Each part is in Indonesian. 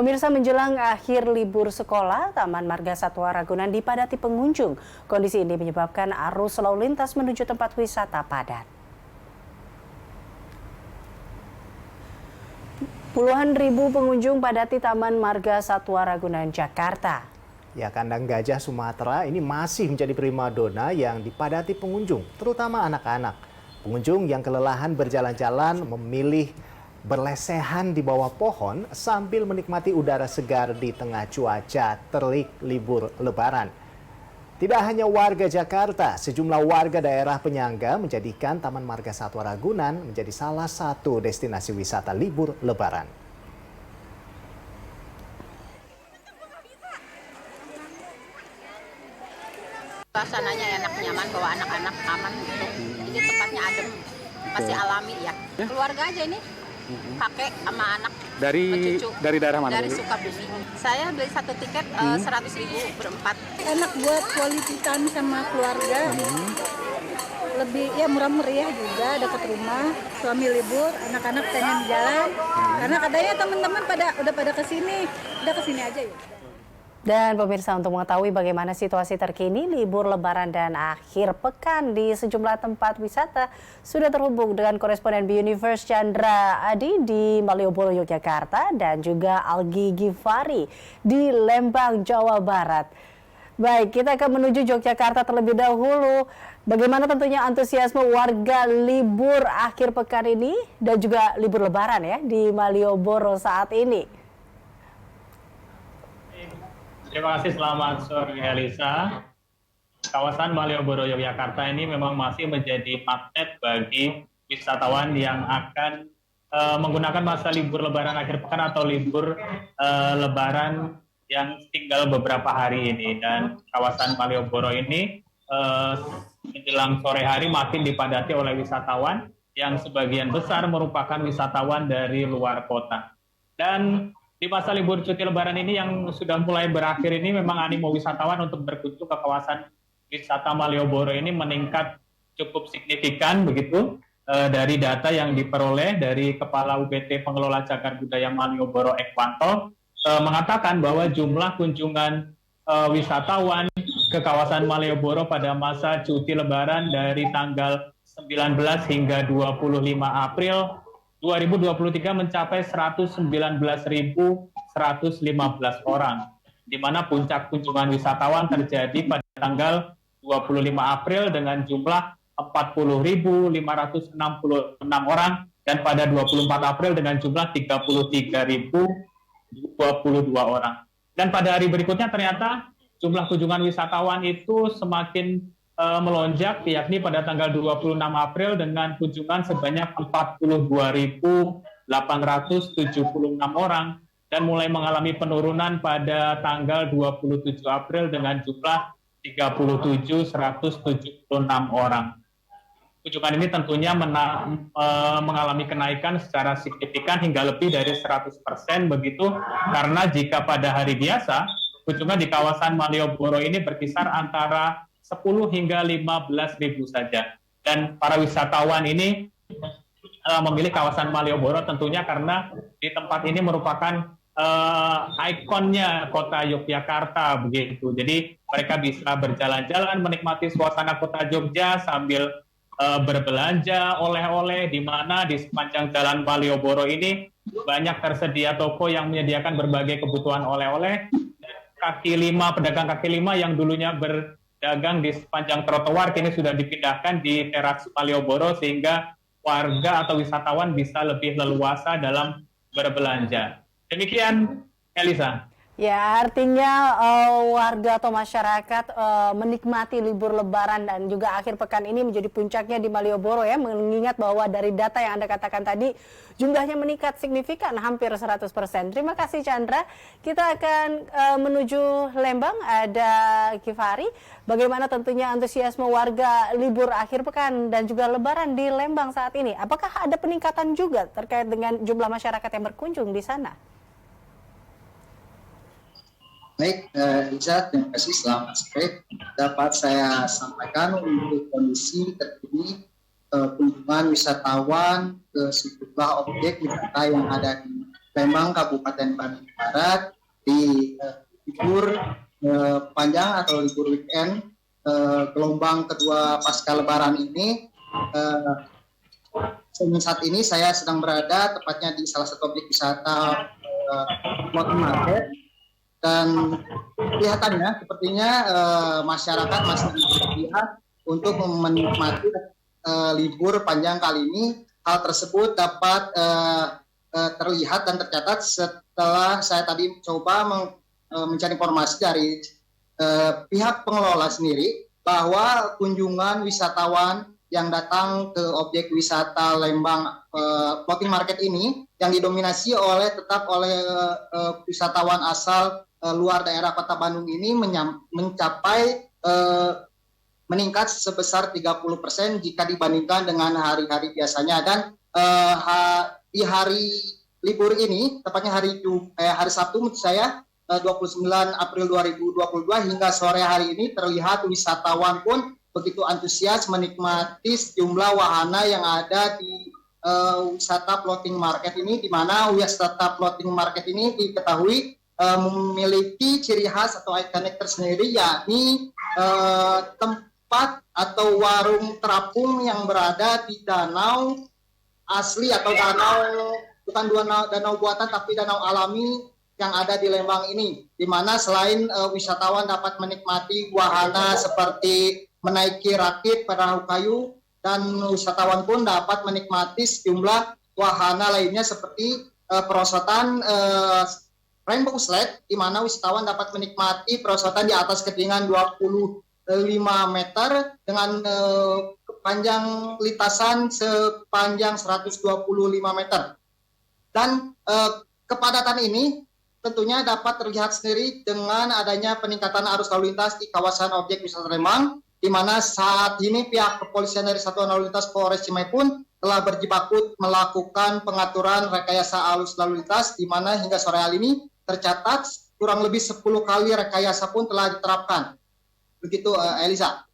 Pemirsa, menjelang akhir libur sekolah, Taman Marga Satwa Ragunan dipadati pengunjung. Kondisi ini menyebabkan arus lalu lintas menuju tempat wisata padat. Puluhan ribu pengunjung padati Taman Marga Satwa Ragunan, Jakarta. Ya, kandang gajah Sumatera ini masih menjadi primadona yang dipadati pengunjung, terutama anak-anak. Pengunjung yang kelelahan berjalan-jalan memilih berlesehan di bawah pohon sambil menikmati udara segar di tengah cuaca terik libur Lebaran. Tidak hanya warga Jakarta, sejumlah warga daerah penyangga menjadikan Taman Marga Satwa Ragunan menjadi salah satu destinasi wisata libur Lebaran. Suasananya enak, nyaman, bawa anak-anak aman gitu. Ini tempatnya adem, masih alami ya. Keluarga aja ini, kakek sama anak, cucu. Dari daerah mana? Dari Sukabumi. Saya beli satu tiket 100.000 berempat. Enak buat quality time sama keluarga. Lebih ya murah meriah juga, dekat rumah. Suami libur, anak-anak pengen jalan. Karena katanya teman-teman udah pada kesini, udah kesini aja ya. Dan pemirsa, untuk mengetahui bagaimana situasi terkini libur Lebaran dan akhir pekan di sejumlah tempat wisata, sudah terhubung dengan koresponden B-Universe Chandra Adi di Malioboro, Yogyakarta, dan juga Algi Gifari di Lembang, Jawa Barat. Baik, kita akan menuju Yogyakarta terlebih dahulu. Bagaimana tentunya antusiasme warga libur akhir pekan ini dan juga libur Lebaran ya di Malioboro saat ini? Terima kasih, selamat sore Elisa. Kawasan Malioboro, Yogyakarta ini memang masih menjadi magnet bagi wisatawan yang akan menggunakan masa libur Lebaran akhir pekan atau libur Lebaran yang tinggal beberapa hari ini. Dan kawasan Malioboro ini menjelang sore hari makin dipadati oleh wisatawan yang sebagian besar merupakan wisatawan dari luar kota. Dan di masa libur cuti Lebaran ini yang sudah mulai berakhir ini memang animo wisatawan untuk berkunjung ke kawasan wisata Malioboro ini meningkat cukup signifikan begitu dari data yang diperoleh dari Kepala UBT Pengelola Cagar Budaya Malioboro Ekwanto mengatakan bahwa jumlah kunjungan wisatawan ke kawasan Malioboro pada masa cuti Lebaran dari tanggal 19 hingga 25 April 2023 mencapai 119.115 orang, di mana puncak kunjungan wisatawan terjadi pada tanggal 25 April dengan jumlah 40.566 orang dan pada 24 April dengan jumlah 33.022 orang. Dan pada hari berikutnya ternyata jumlah kunjungan wisatawan itu semakin melonjak, yakni pada tanggal 26 April dengan kunjungan sebanyak 42.876 orang dan mulai mengalami penurunan pada tanggal 27 April dengan jumlah 37.176 orang. Kunjungan ini tentunya mengalami kenaikan secara signifikan hingga lebih dari 100% begitu, karena jika pada hari biasa kunjungan di kawasan Malioboro ini berkisar antara 10 hingga 15.000 saja. Dan para wisatawan ini memilih kawasan Malioboro tentunya karena di tempat ini merupakan ikonnya kota Yogyakarta begitu. Jadi mereka bisa berjalan-jalan menikmati suasana kota Jogja sambil berbelanja oleh-oleh, di mana di sepanjang jalan Malioboro ini banyak tersedia toko yang menyediakan berbagai kebutuhan oleh-oleh. Pedagang kaki lima yang dulunya berdagang di sepanjang trotoar kini sudah dipindahkan di teras Malioboro sehingga warga atau wisatawan bisa lebih leluasa dalam berbelanja. Demikian, Elisa. Ya, artinya warga atau masyarakat menikmati libur Lebaran dan juga akhir pekan ini menjadi puncaknya di Malioboro ya, mengingat bahwa dari data yang Anda katakan tadi jumlahnya meningkat signifikan hampir 100%. Terima kasih Chandra. Kita akan menuju Lembang, ada Gifari. Bagaimana tentunya antusiasme warga libur akhir pekan dan juga Lebaran di Lembang saat ini? Apakah ada peningkatan juga terkait dengan jumlah masyarakat yang berkunjung di sana? Baik, Iza, terima kasih. Selamat sore. Dapat saya sampaikan untuk kondisi terkini kunjungan wisatawan ke sejumlah objek wisata yang ada di Lembang, Kabupaten Bandung Barat di libur panjang atau libur weekend gelombang kedua pasca Lebaran ini. Saat ini saya sedang berada tepatnya di salah satu objek wisata floating market, dan kelihatannya sepertinya masyarakat masih berpihak untuk menikmati libur panjang kali ini. Hal tersebut dapat terlihat dan tercatat setelah saya tadi coba mencari informasi dari pihak pengelola sendiri bahwa kunjungan wisatawan yang datang ke objek wisata Lembang floating market ini yang didominasi tetap oleh wisatawan asal luar daerah Kota Bandung ini mencapai meningkat sebesar 30% jika dibandingkan dengan hari-hari biasanya. Dan di hari libur ini, tepatnya hari Sabtu menurut saya 29 April 2022 hingga sore hari ini, terlihat wisatawan pun begitu antusias menikmati sejumlah wahana yang ada di wisata floating market ini, di mana wisata floating market ini diketahui memiliki ciri khas atau ikonik tersendiri, yakni tempat atau warung terapung yang berada di danau asli atau bukan danau buatan tapi danau alami yang ada di Lembang ini, di mana selain wisatawan dapat menikmati wahana seperti menaiki rakit perahu kayu, dan wisatawan pun dapat menikmati sejumlah wahana lainnya seperti perosotan rainbow slide, di mana wisatawan dapat menikmati perosotan di atas ketinggian 25 meter dengan panjang lintasan sepanjang 125 meter. Dan kepadatan ini tentunya dapat terlihat sendiri dengan adanya peningkatan arus lalu lintas di kawasan objek wisata Lembang, di mana saat ini pihak kepolisian dari Satuan Lalu Lintas Polres Cimahi pun telah berjibaku melakukan pengaturan rekayasa arus lalu lintas, di mana hingga sore hari ini tercatat kurang lebih 10 kali rekayasa pun telah diterapkan. Begitu, Elisa.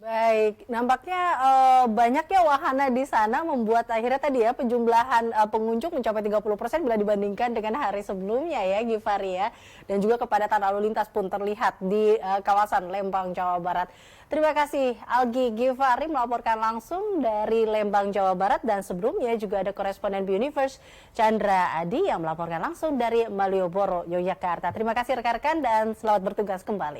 Baik, nampaknya banyaknya wahana di sana membuat akhirnya tadi ya penjumlahan pengunjung mencapai 30% bila dibandingkan dengan hari sebelumnya ya, Givari ya. Dan juga kepadatan lalu lintas pun terlihat di kawasan Lembang, Jawa Barat. Terima kasih Algi Givari melaporkan langsung dari Lembang, Jawa Barat, dan sebelumnya juga ada koresponden Universe Chandra Adi yang melaporkan langsung dari Malioboro, Yogyakarta. Terima kasih rekan-rekan dan selamat bertugas kembali.